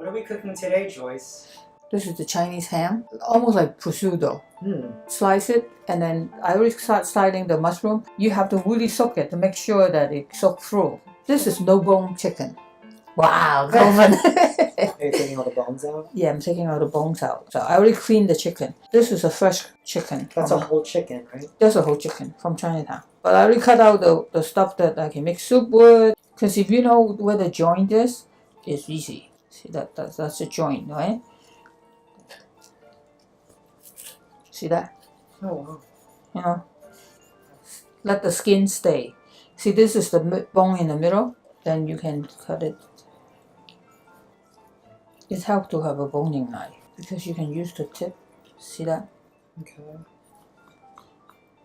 What are we cooking today, Joyce? This is the Chinese ham, almost like prosciutto. Hmm. Slice it, and then I already start sliding the mushroom. You have to really soak it to make sure that it soaks through. This is no bone chicken. Wow, Colvin. Are you taking all the bones out? Yeah, I'm taking all the bones out. So I already cleaned the chicken. This is a fresh chicken. That's a whole chicken, right? That's a whole chicken from Chinatown. But I already cut out the stuff that I can make soup with. Because if you know where the joint is, it's easy. See, that's the joint, right? See that? Oh, wow. You know, let the skin stay. See, this is the bone in the middle. Then you can cut it. It helps to have a boning knife because you can use the tip. See that? Okay.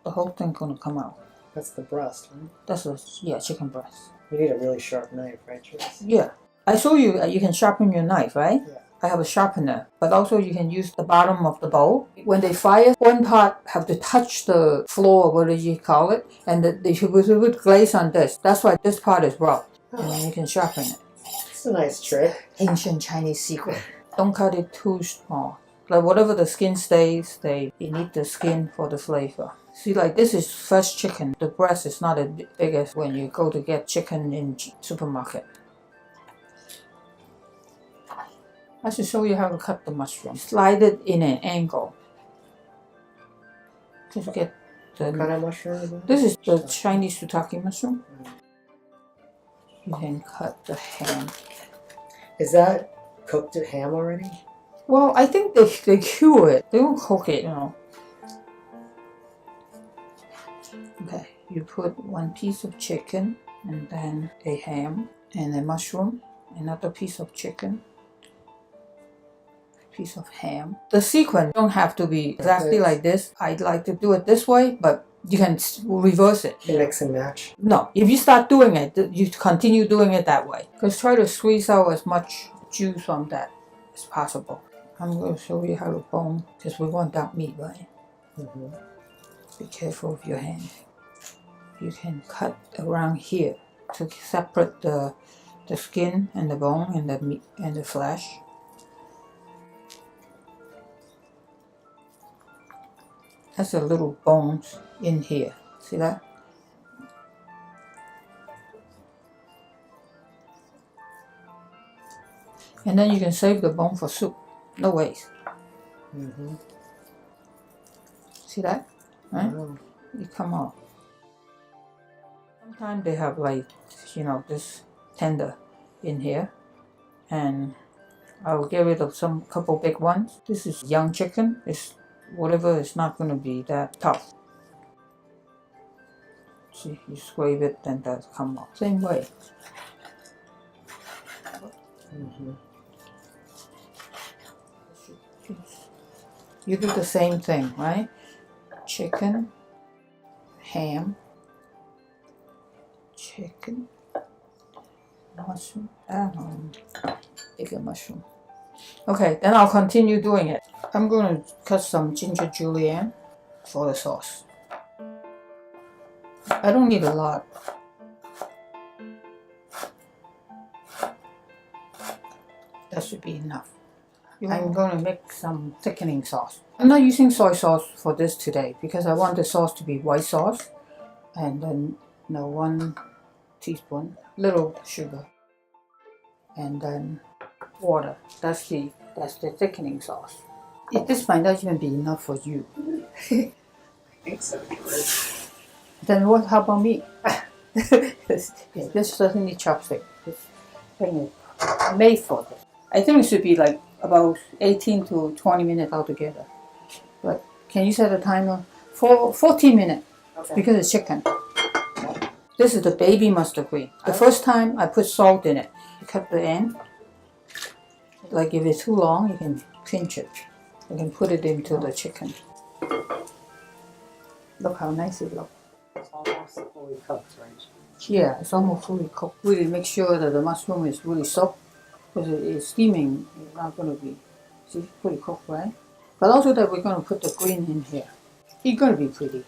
The whole thing gonna come out. That's the breast, right? That's a chicken breast. You need a really sharp knife, right, Joyce? Yeah, I show you. You can sharpen your knife, right? Yeah. I have a sharpener, but also you can use the bottom of the bowl. When they fire, one part have to touch the floor, what do you call it? And they should put glaze on this. That's why this part is rough. And then you can sharpen it. It's a nice trick. Ancient Chinese secret. Don't cut it too small. Like whatever the skin stays, you need the skin for the flavor. See, like this is fresh chicken. The breast is not as big as when you go to get chicken in supermarket. I should show you how to cut the mushroom. Slide it in an angle. Just get the. What kind of mushroom? This is the Chinese shiitake mushroom. You can cut the ham. Is that cooked ham already? Well, I think they cure it. They don't cook it, you know. Okay, you put one piece of chicken and then a ham and a mushroom, another piece of chicken, piece of ham. The sequence don't have to be exactly like this. I'd like to do it this way, but you can reverse it. You mix and match. No, if you start doing it, you continue doing it that way. Because try to squeeze out as much juice from that as possible. I'm going to show you how to bone, because we want that meat, right? Mm-hmm. Be careful with your hand. You can cut around here to separate the skin and the bone and the meat and the flesh. That's the little bones in here. See that? And then you can save the bone for soup. No waste. Mm-hmm. See that? Right? Oh. It come out. Sometimes they have like, you know, this tender in here. And I'll get rid of some couple big ones. This is young chicken. It's whatever, it's not going to be that tough. See, you scrape it, then that come out. Same way. Mm-hmm. You do the same thing, right? Chicken, ham, chicken, mushroom, bigger mushroom. Okay, then I'll continue doing it. I'm going to cut some ginger julienne for the sauce. I don't need a lot. That should be enough. I'm going to make some thickening sauce. I'm not using soy sauce for this today because I want the sauce to be white sauce. And then 1 teaspoon, little sugar. And then water. That's the thickening sauce. This might not even be enough for you. I think so. Then what? How about me? This doesn't need chopstick. This thing is made for this. I think it should be like about 18 to 20 minutes altogether. But can you set a timer for 14 minutes? Okay. Because it's chicken. This is the baby mustard green. The first time I put salt in it. You cut the end. Like if it's too long, you can pinch it. You can put it into the chicken. Look how nice it looks. It's almost fully cooked, right? Yeah, it's almost fully cooked. Really make sure that the mushroom is really soaked. Because it's steaming, it's not going to be, see, pretty cooked, right? But also that we're going to put the green in here. It's going to be pretty.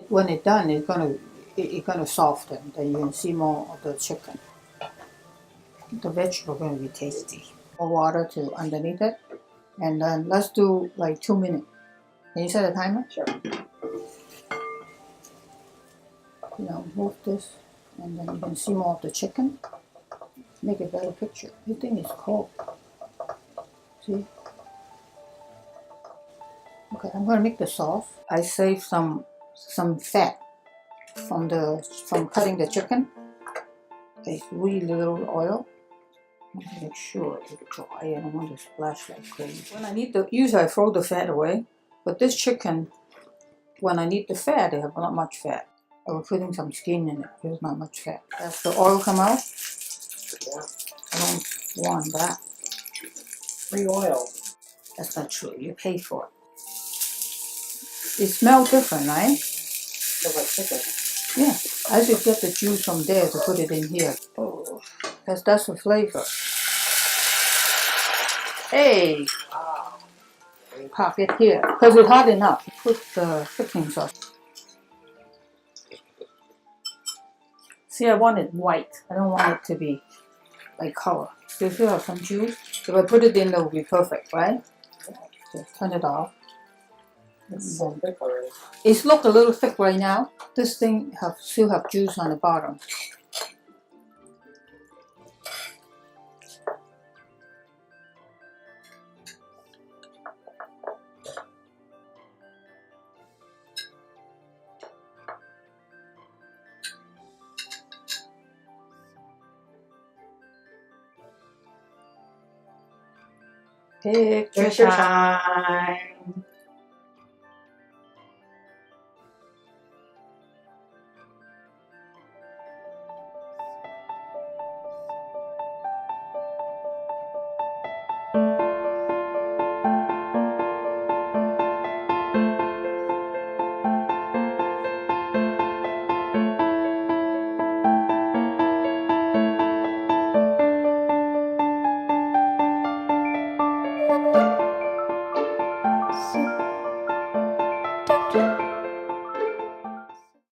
When it's done, it's going to soften. Then you can see more of the chicken. The vegetable going to be tasty. More water to underneath it, and then let's do like 2 minutes. Can you set a timer? Sure. Now move this, and then you can see more of the chicken. Make a better picture. You think it's cold? See? Okay, I'm going to make the sauce. I saved some fat from cutting the chicken. Take really little oil. Make sure it's dry. I don't want to splash like crazy. When I need the, usually I throw the fat away, but this chicken, when I need the fat, they have not much fat. I was putting some skin in it. There's not much fat. As the oil come out, Yeah. I don't want that. Free oil. That's not true. You pay for it. It smells different, right? Smells like chicken. Yeah. I should get the juice from there to put it in here. Oh, because that's the flavor. Hey, Wow. pop it here. Because it's hot enough. Put the cooking sauce. See, I want it white. I don't want it to be like color. So if you have some juice, if I put it in, it will be perfect, right? Just turn it off. It's so thick already. It's look a little thick right now. This thing still have juice on the bottom. Picture time.